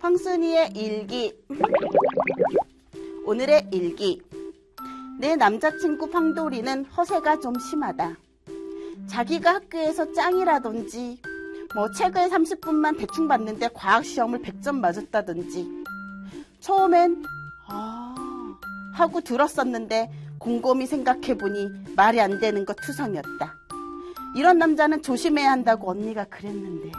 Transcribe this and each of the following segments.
황순이의 일기. 오늘의 일기. 내 남자친구 황돌이는 허세가 좀 심하다. 자기가 학교에서 짱이라든지 책을 30분만 대충 봤는데 과학시험을 100점 맞았다든지 처음엔 하고 들었었는데 곰곰이 생각해보니 말이 안 되는 것 투성이었다. 이런 남자는 조심해야 한다고 언니가 그랬는데.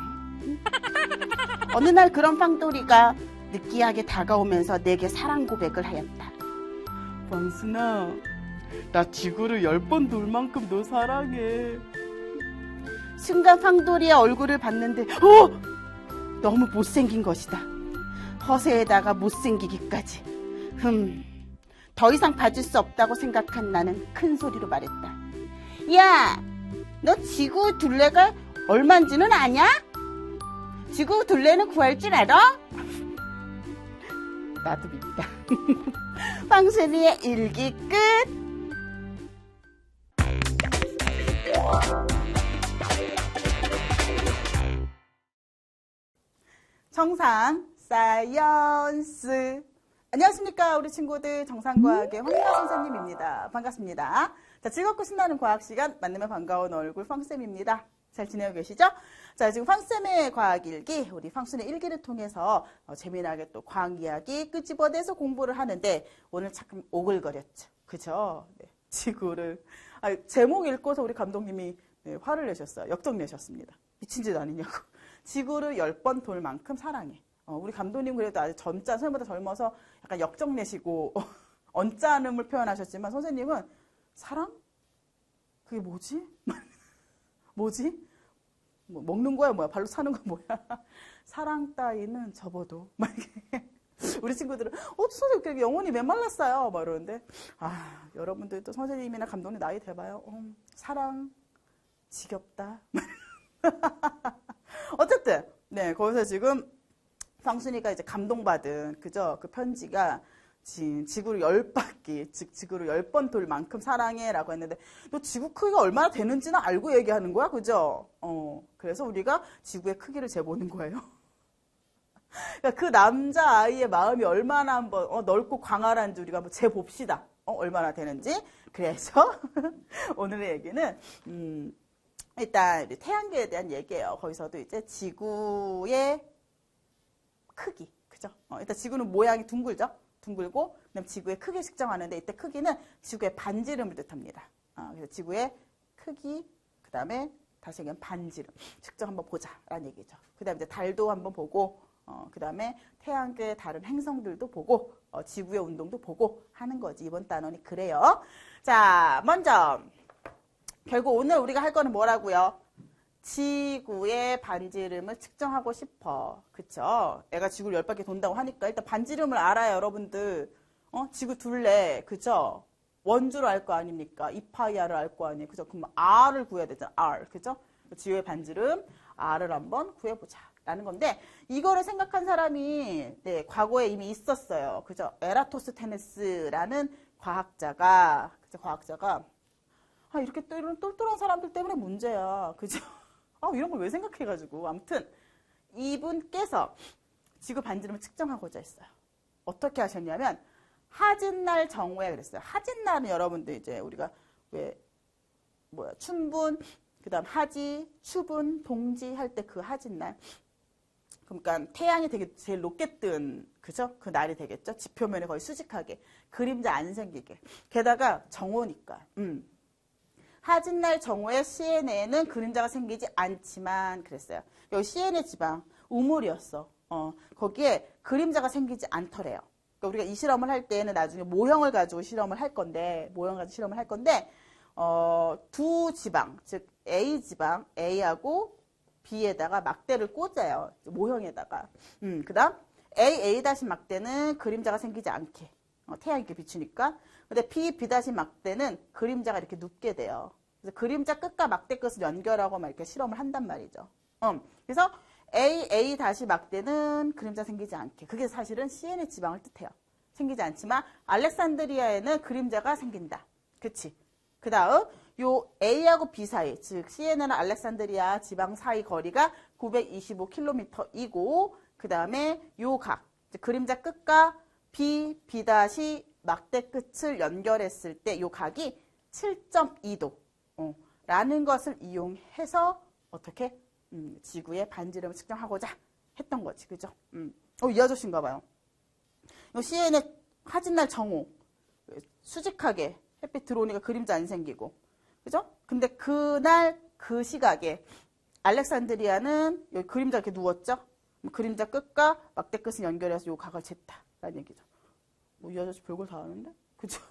어느 날 그런 황돌이가 느끼하게 다가오면서 내게 사랑 고백을 하였다. 광순아, 나 지구를 10번 돌 만큼 너 사랑해. 순간 황돌이의 얼굴을 봤는데 너무 못생긴 것이다. 허세에다가 못생기기까지. 더 이상 봐줄 수 없다고 생각한 나는 큰 소리로 말했다. 야, 너 지구 둘레가 얼만지는 아냐? 지구 둘레는 구할 줄 알아? 나도 밉다. 황순이의 일기 끝. 정상 사이언스. 안녕하십니까 우리 친구들, 정상과학의 황희나 선생님입니다. 반갑습니다. 자, 즐겁고 신나는 과학 시간, 만나면 반가운 얼굴 황쌤입니다. 잘 지내고 계시죠? 자, 지금 황쌤의 과학일기, 우리 황순의 일기를 통해서 재미나게 또 과학 이야기 끄집어내서 공부를 하는데 오늘 참 오글거렸죠. 그죠? 네. 지구를 제목 읽고서 우리 감독님이 화를 내셨어요. 역정 내셨습니다. 미친 짓 아니냐고. 지구를 10번 돌 만큼 사랑해. 우리 감독님 그래도 아직 젊자, 선생님보다 젊어서 약간 역정 내시고 언짢음을 표현하셨지만 선생님은 사랑? 그게 뭐지? 뭐지? 뭐 먹는 거야 뭐야? 발로 차는 거 뭐야? 사랑 따위는 접어도 막 이렇게 우리 친구들은 선생님 그렇게 영혼이 메말랐어요 막 이러는데 여러분들도 선생님이나 감독님 나이 돼봐요. 사랑 지겹다. 어쨌든 네, 거기서 지금 황순이가 이제 감동받은 그 편지가 지구를 10바퀴, 즉 지구를 10번 돌 만큼 사랑해 라고 했는데 너 지구 크기가 얼마나 되는지는 알고 얘기하는 거야, 그죠? 그래서 우리가 지구의 크기를 재보는 거예요. 그러니까 그 남자아이의 마음이 얼마나 한번 넓고 광활한지 우리가 한번 재봅시다. 얼마나 되는지. 그래서 오늘의 얘기는 일단 태양계에 대한 얘기예요. 거기서도 이제 지구의 크기, 그죠? 일단 지구는 모양이 둥글죠? 둥글고, 그다음 지구의 크기 측정하는데 이때 크기는 지구의 반지름을 뜻합니다. 그래서 지구의 크기, 그 다음에 다시 얘기하면 반지름 측정 한번 보자라는 얘기죠. 그 다음에 이제 달도 한번 보고, 그 다음에 태양계의 다른 행성들도 보고, 지구의 운동도 보고 하는 거지. 이번 단원이 그래요. 자, 먼저 결국 오늘 우리가 할 거는 뭐라고요? 지구의 반지름을 측정하고 싶어. 그쵸? 애가 지구를 10바퀴 돈다고 하니까 일단 반지름을 알아요, 여러분들. 지구 둘레, 그죠? 원주를 알 거 아닙니까? 2파이R을 알 거 아니에요. 그죠? 그럼 R을 구해야 되잖아, R. 그죠? 지구의 반지름, R을 한번 구해보자. 라는 건데, 이거를 생각한 사람이, 네, 과거에 이미 있었어요. 그죠? 에라토스테네스라는 과학자가, 이렇게 또 이런 똘똘한 사람들 때문에 문제야. 그죠? 이런 걸 왜 생각해가지고. 아무튼, 이분께서 지구 반지름을 측정하고자 했어요. 어떻게 하셨냐면, 하진날 정오에 그랬어요. 하진날은 여러분들 이제 우리가 춘분, 그 다음 하지, 추분, 동지 할 때 그 하진날. 그러니까 태양이 되게 제일 높게 뜬, 그죠? 그 날이 되겠죠? 지표면에 거의 수직하게. 그림자 안 생기게. 게다가 정오니까. 하진날 정오에 CNA에는 그림자가 생기지 않지만 그랬어요. 여기 CNA 지방 우물이었어. 거기에 그림자가 생기지 않더래요. 그러니까 우리가 이 실험을 할 때는 나중에 모형을 가지고 실험을 할 건데, 두 지방, 즉 A 지방, A하고 B에다가 막대를 꽂아요. 모형에다가. 그 다음 A 막대는 그림자가 생기지 않게. 태양이 이렇게 비추니까. 근데 B 막대는 그림자가 이렇게 눕게 돼요. 그래서 그림자 끝과 막대 끝을 연결하고 막 이렇게 실험을 한단 말이죠. 그래서 A 막대는 그림자 생기지 않게. 그게 사실은 CN의 지방을 뜻해요. 생기지 않지만 알렉산드리아에는 그림자가 생긴다. 그치? 그 다음 요 A하고 B 사이, 즉 CN이나 알렉산드리아 지방 사이 거리가 925km이고 그 다음에 요 각, 그림자 끝과 B, B' 막대 끝을 연결했을 때 요 각이 7.2도 라는 것을 이용해서 어떻게 지구의 반지름을 측정하고자 했던 거지. 그죠? 이 아저씨인가 봐요. 요 CNN의 화진날 정오 수직하게 햇빛 들어오니까 그림자 안 생기고 그죠? 근데 그날 그 시각에 알렉산드리아는 여기 그림자 이렇게 누웠죠? 그림자 끝과 막대 끝을 연결해서 요 각을 쟀다라는 얘기죠. 이 아저씨 별걸 다 아는데? 그죠?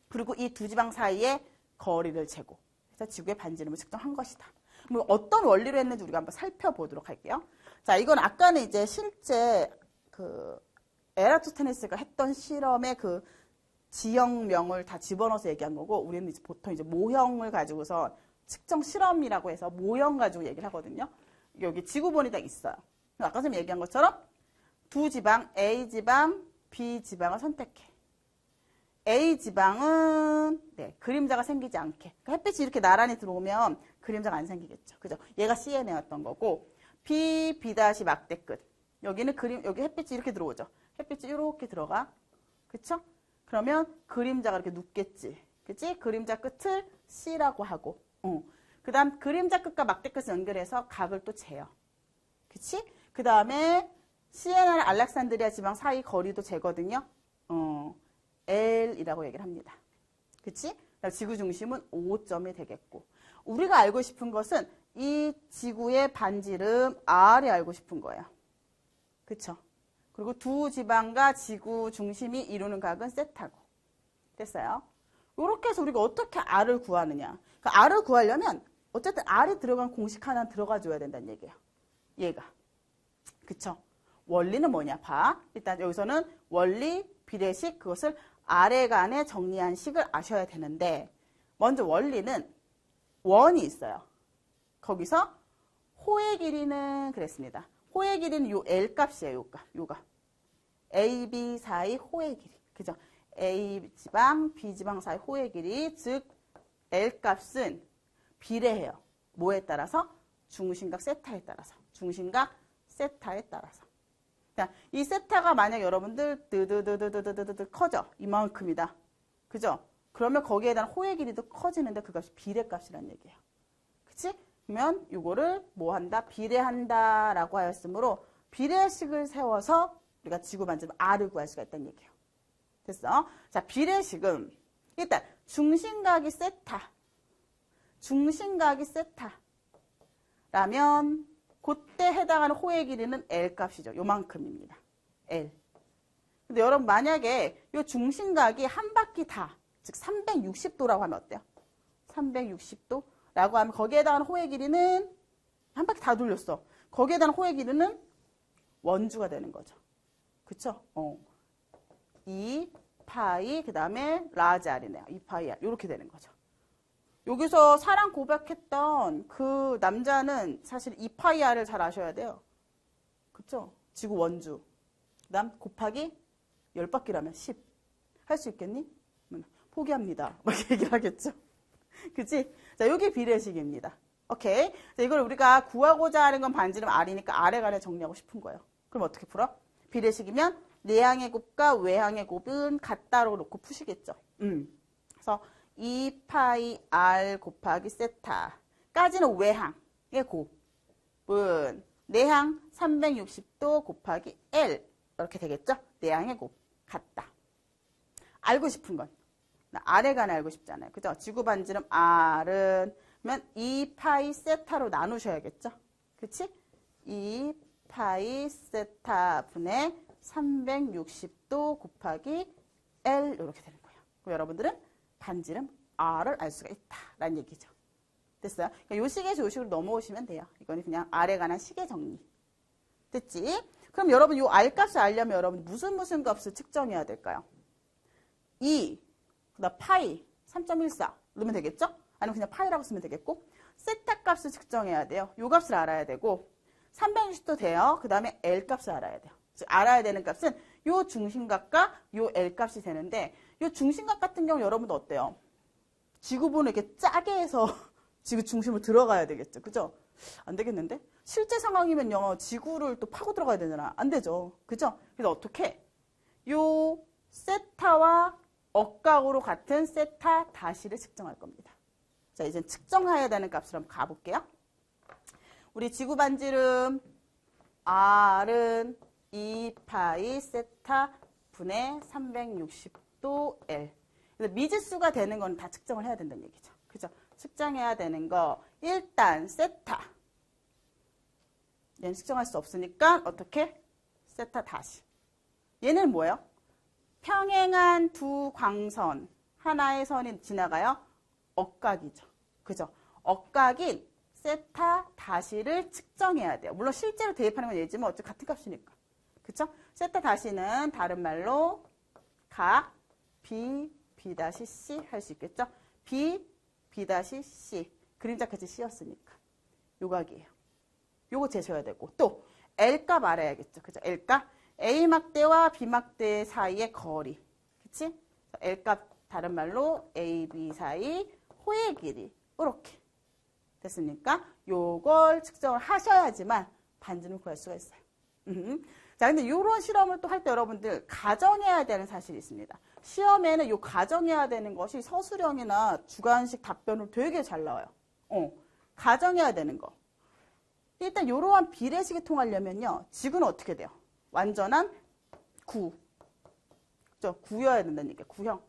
그리고 이 두 지방 사이의 거리를 재고 그래서 지구의 반지름을 측정한 것이다. 뭐 어떤 원리로 했는지 우리가 한번 살펴보도록 할게요. 자, 이건 아까는 이제 실제 그 에라토스테네스가 했던 실험의 그 지형명을 다 집어넣어서 얘기한 거고, 우리는 이제 보통 이제 모형을 가지고서 측정 실험이라고 해서 모형 가지고 얘기를 하거든요. 여기 지구본이 딱 있어요. 아까 전에 얘기한 것처럼 두 지방, A 지방, B 지방을 선택해. A 지방은 그림자가 생기지 않게. 그러니까 햇빛이 이렇게 나란히 들어오면 그림자가 안 생기겠죠. 그죠? 얘가 CNN이었던 거고, B, B' 막대 끝. 여기는 여기 햇빛이 이렇게 들어오죠. 햇빛이 이렇게 들어가. 그쵸? 그러면 그림자가 이렇게 눕겠지. 그치? 그림자 끝을 C라고 하고, 그 다음 그림자 끝과 막대 끝을 연결해서 각을 또 재요. 그치? 그 다음에 CNN과 알렉산드리아 지방 사이 거리도 재거든요. L이라고 얘기를 합니다. 그치? 지구 중심은 5점이 되겠고, 우리가 알고 싶은 것은 이 지구의 반지름 R이 알고 싶은 거예요. 그쵸? 그리고 두 지방과 지구 중심이 이루는 각은 세타고. 됐어요? 이렇게 해서 우리가 어떻게 R을 구하느냐. 그러니까 R을 구하려면 어쨌든 R이 들어간 공식 하나 들어가 줘야 된다는 얘기예요. 얘가. 그쵸? 원리는 뭐냐? 봐. 일단 여기서는 원리, 비례식, 그것을 아래간에 정리한 식을 아셔야 되는데, 먼저 원리는 원이 있어요. 거기서 호의 길이는 그랬습니다. 호의 길이는 요 L 값이에요. 요가. A, B 사이 호의 길이. 그죠? A 지방, B 지방 사이 호의 길이, 즉 L 값은 비례해요. 뭐에 따라서? 중심각 세타에 따라서. 중심각 세타에 따라서. 자, 이 세타가 만약 여러분들 드드드드드드드 커져. 이만큼이다. 그죠? 그러면 거기에 대한 호의 길이도 커지는데 그 값이 비례값이라는 얘기예요. 그치? 그러면 이거를 뭐 한다? 비례한다라고 하였으므로 비례식을 세워서 우리가 지구 반지름 R을 구할 수가 있다는 얘기예요. 됐어? 자, 비례식은 일단 중심각이 세타. 중심각이 세타라면 그때 해당하는 호의 길이는 L 값이죠. 요만큼입니다. L. 근데 여러분 만약에 요 중심각이 한 바퀴 다, 즉 360도라고 하면 어때요? 360도라고 하면 거기에 해당하는 호의 길이는 한 바퀴 다 돌렸어. 거기에 대한 호의 길이는 원주가 되는 거죠. 그쵸? 2파이 그 다음에 라지 R이네요. 2파이 R 이렇게 되는 거죠. 여기서 사랑 고백했던 그 남자는 사실 2파이 R을 잘 아셔야 돼요. 그쵸? 지구 원주. 그 다음 곱하기 10바퀴라면 10. 할 수 있겠니? 포기합니다. 막 얘기를 하겠죠. 그치? 자, 여기 비례식입니다. 오케이. 자, 이걸 우리가 구하고자 하는 건 반지름 R이니까 아래간에 정리하고 싶은 거예요. 그럼 어떻게 풀어? 비례식이면 내항의 곱과 외항의 곱은 같다로 놓고 푸시겠죠. 그래서 2파이 R 곱하기 세타까지는 외항의 곱은 내항 360도 곱하기 L 이렇게 되겠죠? 내항의 곱 같다. 알고 싶은 건 아래간에 알고 싶잖아요. 그죠? 지구 반지름 R은 2파이 세타로 나누셔야겠죠? 그치? 2파이 세타 분의 360도 곱하기 L 이렇게 되는 거예요. 그럼 여러분들은 반지름 R을 알 수가 있다라는 얘기죠. 됐어요? 그러니까 요 식에서 요 식으로 넘어오시면 돼요. 이거는 그냥 R에 관한 식의 정리. 됐지? 그럼 여러분 요 R 값을 알려면 여러분 무슨 값을 측정해야 될까요? 2, 그다음 파이 3.14 넣으면 되겠죠? 아니면 그냥 파이라고 쓰면 되겠고, 세타 값을 측정해야 돼요. 요 값을 알아야 되고, 360도 돼요. 그 다음에 L 값을 알아야 돼요. 즉 알아야 되는 값은 요 중심각과 요 L 값이 되는데, 요 중심각 같은 경우 여러분도 어때요? 지구본을 이렇게 짜게 해서 지구 중심으로 들어가야 되겠죠. 그죠? 안 되겠는데? 실제 상황이면요, 지구를 또 파고 들어가야 되잖아. 안 되죠. 그죠? 그래서 어떻게? 요 세타와 억각으로 같은 세타 다시를 측정할 겁니다. 자, 이제 측정해야 되는 값을 한번 가볼게요. 우리 지구 반지름 R은 2파이 세타 분의 360도 L. 그래서 미지수가 되는 건 다 측정을 해야 된다는 얘기죠. 그죠? 측정해야 되는 거 일단 세타. 얘는 측정할 수 없으니까 어떻게? 세타 다시. 얘는 뭐예요? 평행한 두 광선 하나의 선이 지나가요. 억각이죠. 그죠? 억각인 세타 다시를 측정해야 돼요. 물론 실제로 대입하는 건 얘지만 어차피 같은 값이니까. 그쵸? 세타 다시는 다른 말로 각 B, B-C 할 수 있겠죠? B, B-C. 그림자 끝이 C였으니까. 요 각이에요. 요거 재셔야 되고. 또 L값 알아야겠죠. 그죠? L값. A막대와 B막대 사이의 거리. 그치? L값 다른 말로 A, B 사이 호의 길이. 이렇게. 됐습니까? 요걸 측정을 하셔야지만 반지름을 구할 수가 있어요. 자, 근데 이런 실험을 또 할 때 여러분들 가정해야 되는 사실이 있습니다. 시험에는 요 가정해야 되는 것이 서술형이나 주관식 답변으로 되게 잘 나와요. 가정해야 되는 거. 일단 이러한 비례식이 통하려면요. 지구는 어떻게 돼요? 완전한 구. 그죠? 구여야 된다는 얘기예요. 구형.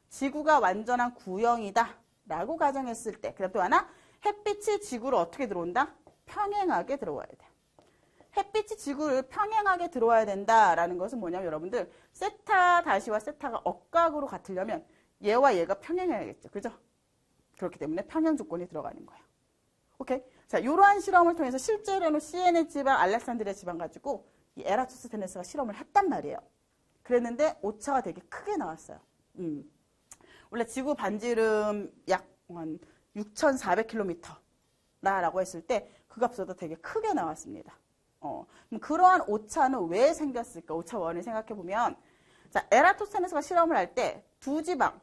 지구가 완전한 구형이다. 라고 가정했을 때. 그 다음 또 하나. 햇빛이 지구를 어떻게 들어온다? 평행하게 들어와야 돼요. 햇빛이 지구를 평행하게 들어와야 된다라는 것은 뭐냐면 여러분들 세타 다시와 세타가 억각으로 같으려면 얘와 얘가 평행해야겠죠. 그죠? 그렇기 때문에 평행 조건이 들어가는 거예요. 오케이? 자, 이러한 실험을 통해서 실제로는 시엔의 지방, 알렉산드리아 지방 가지고 이 에라토스테네스가 실험을 했단 말이에요. 그랬는데 오차가 되게 크게 나왔어요. 원래 지구 반지름 약 6,400km라고 했을 때 그 값보다 되게 크게 나왔습니다. 그럼 그러한 오차는 왜 생겼을까? 오차 원인을 생각해보면, 자, 에라토스테네스가 실험을 할 때 두 지방,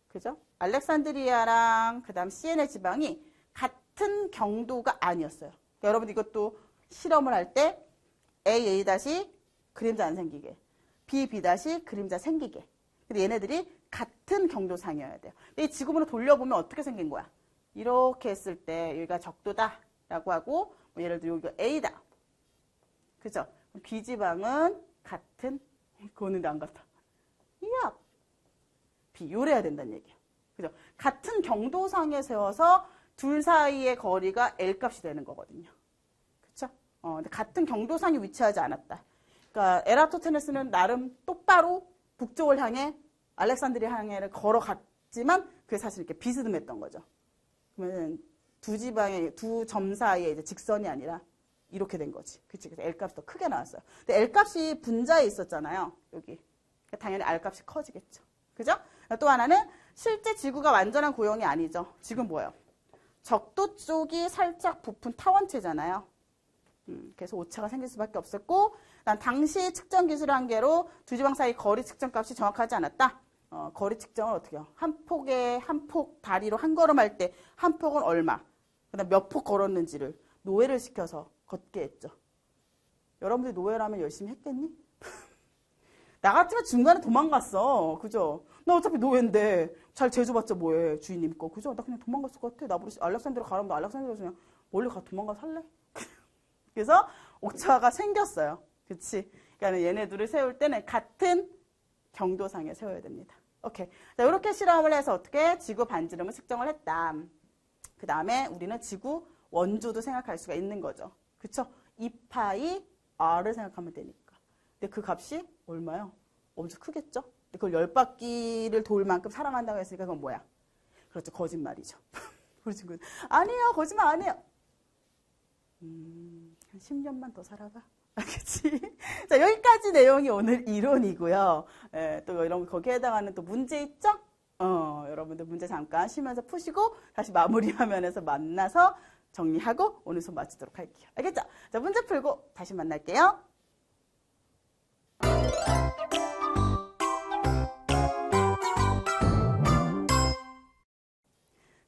그죠? 알렉산드리아랑 그 다음 시엔의 지방이 같은 경도가 아니었어요. 그러니까 여러분 이것도 실험을 할 때 A 다시 그림자 안 생기게, B 다시 그림자 생기게. 근데 얘네들이 같은 경도상이어야 돼요. 이 지구본을 돌려보면 어떻게 생긴 거야? 이렇게 했을 때 여기가 적도다라고 하고, 뭐 예를 들어 여기가 A다. 그죠? B 지방은 같은, 그거는 안 같아. 이야! B, 요래야 된다는 얘기예요. 그죠? 같은 경도상에 세워서 둘 사이의 거리가 L값이 되는 거거든요. 그쵸? 근데 같은 경도상에 위치하지 않았다. 그러니까 에라토테네스는 나름 똑바로 북쪽을 향해 알렉산드리아 항해를 걸어갔지만 그게 사실 이렇게 비스듬했던 거죠. 그러면 두 지방의 두 점 사이에 이제 직선이 아니라 이렇게 된 거지. 그치? 그래서 L값이 더 크게 나왔어요. 근데 L값이 분자에 있었잖아요. 여기. 그러니까 당연히 R값이 커지겠죠. 그죠? 또 하나는 실제 지구가 완전한 구형이 아니죠. 지금 뭐예요? 적도 쪽이 살짝 부푼 타원체잖아요. 그래서 오차가 생길 수밖에 없었고, 당시 측정 기술 한계로 두 지방 사이 거리 측정 값이 정확하지 않았다. 거리 측정을 어떻게 해요? 한 폭 다리로 한 걸음 할 때 한 폭은 얼마? 그다음 몇 폭 걸었는지를 노회를 시켜서 걷게 했죠. 여러분들이 노회라면 열심히 했겠니? 나 같으면 중간에 도망갔어. 그죠? 나 어차피 노예인데 잘 제조봤자 뭐해. 주인님 거. 그죠? 나 그냥 도망갔을 것 같아. 나보고 알렉산드로 가라면 나 알렉산드로에서 그냥 멀리 가 도망가 살래? 그래서 오차가 생겼어요. 그치? 그러니까 얘네들을 세울 때는 같은 경도상에 세워야 됩니다. 오케이. 자, 이렇게 실험을 해서 어떻게 지구 반지름을 측정을 했다. 그 다음에 우리는 지구 원조도 생각할 수가 있는 거죠. 그쵸? 2파이 R을 생각하면 되니까. 근데 그 값이 얼마요? 엄청 크겠죠? 근데 그걸 10바퀴를 돌 만큼 사랑한다고 했으니까 그건 뭐야? 그렇죠. 거짓말이죠. 우리 친구는 아니에요. 거짓말 아니에요. 한 10년만 더 살아봐. 알겠지? 자, 여기까지 내용이 오늘 이론이고요. 또 이런 거기에 해당하는 또 문제 있죠? 여러분들 문제 잠깐 쉬면서 푸시고 다시 마무리 화면에서 만나서 정리하고 오늘 수업 마치도록 할게요. 알겠죠? 자, 문제 풀고 다시 만날게요.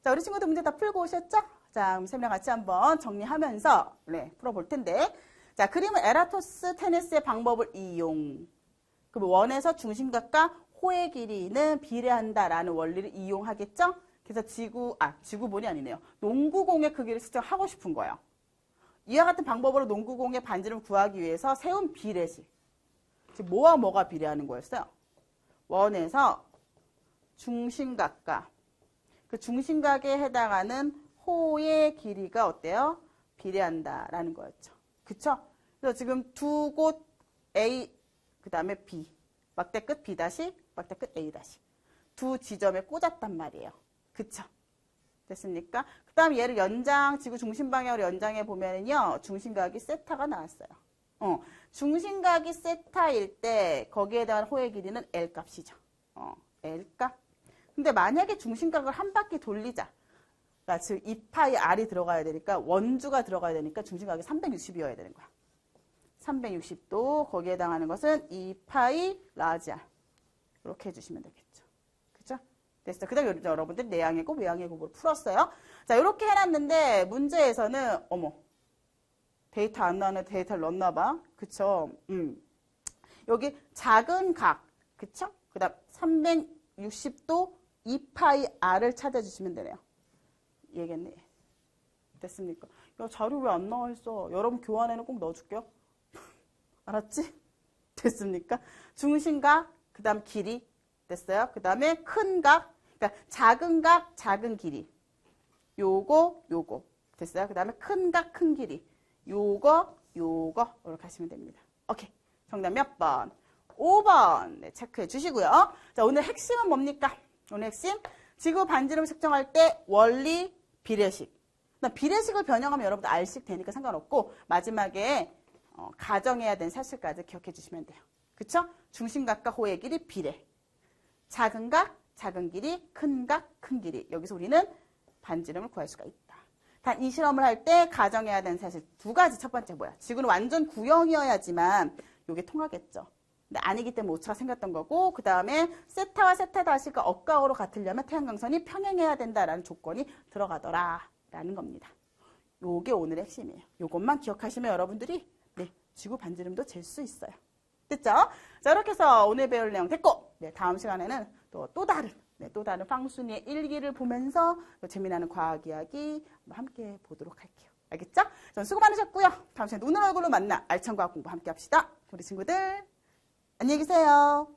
자, 우리 친구들 문제 다 풀고 오셨죠? 자, 그럼 셈이랑 같이 한번 정리하면서 네, 풀어볼 텐데. 자, 그림은 에라토스테네스의 방법을 이용. 그럼 원에서 중심각과 호의 길이는 비례한다라는 원리를 이용하겠죠? 그래서 지구본이 아니네요. 농구공의 크기를 측정하고 싶은 거예요. 이와 같은 방법으로 농구공의 반지름을 구하기 위해서 세운 비례식. 지금 뭐와 뭐가 비례하는 거였어요? 원에서 중심각과 그 중심각에 해당하는 호의 길이가 어때요? 비례한다라는 거였죠. 그쵸? 그래서 지금 두 곳 A, 그 다음에 B, 막대 끝 B 다시, 막대 끝 A 다시. 두 지점에 꽂았단 말이에요. 그쵸? 됐습니까? 그 다음 얘를 지구 중심 방향으로 연장해 보면은요, 중심각이 세타가 나왔어요. 중심각이 세타일 때 거기에 대한 호의 길이는 L 값이죠. L 값. 근데 만약에 중심각을 한 바퀴 돌리자. 그러니까 즉 2파이 R이 들어가야 되니까 원주가 들어가야 되니까 중심각이 360이어야 되는 거야. 360도 거기에 해당하는 것은 2파이 라지 R. 이렇게 해주시면 되겠죠. 그죠? 됐어. 그 다음에 여러분들 내양의 곱, 외양의 곱으로 풀었어요. 자, 이렇게 해놨는데 문제에서는 데이터 안 나오네. 데이터를 넣었나 봐. 그쵸? 여기 작은 각. 그쵸? 그 다음 360도 2파이 R을 찾아주시면 되네요. 얘겠네. 됐습니까? 야, 자료 왜 안 나와 있어? 여러분 교환에는 꼭 넣어줄게요. 알았지? 됐습니까? 중심각, 그 다음 길이. 됐어요? 그 다음에 큰 각, 그러니까 작은 각, 작은 길이. 요거. 됐어요? 그 다음에 큰 각, 큰 길이. 요거. 이렇게 하시면 됩니다. 오케이. 정답 몇 번? 5번. 네, 체크해 주시고요. 자, 오늘 핵심은 뭡니까? 오늘 핵심. 지구 반지름 측정할 때 원리 비례식. 비례식을 변형하면 여러분들 R식 되니까 상관없고, 마지막에 가정해야 되는 사실까지 기억해 주시면 돼요. 그쵸? 중심각과 호의 길이 비례. 작은 각, 작은 길이, 큰 각, 큰 길이. 여기서 우리는 반지름을 구할 수가 있다. 단 이 실험을 할 때 가정해야 되는 사실 두 가지. 첫 번째 뭐야? 지구는 완전 구형이어야지만 이게 통하겠죠. 근데 아니기 때문에 오차가 생겼던 거고, 그 다음에 세타와 세타 다시가 억각으로 같으려면 태양광선이 평행해야 된다라는 조건이 들어가더라라는 겁니다. 요게 오늘의 핵심이에요. 요것만 기억하시면 여러분들이 지구 반지름도 잴 수 있어요. 됐죠? 자, 이렇게 해서 오늘 배울 내용 됐고, 다음 시간에는 또 다른 팡순이의 일기를 보면서 재미나는 과학 이야기 함께 보도록 할게요. 알겠죠? 전 수고 많으셨고요. 다음 시간에 눈을 얼굴로 만나 알찬 과학 공부 함께 합시다. 우리 친구들 안녕히 계세요.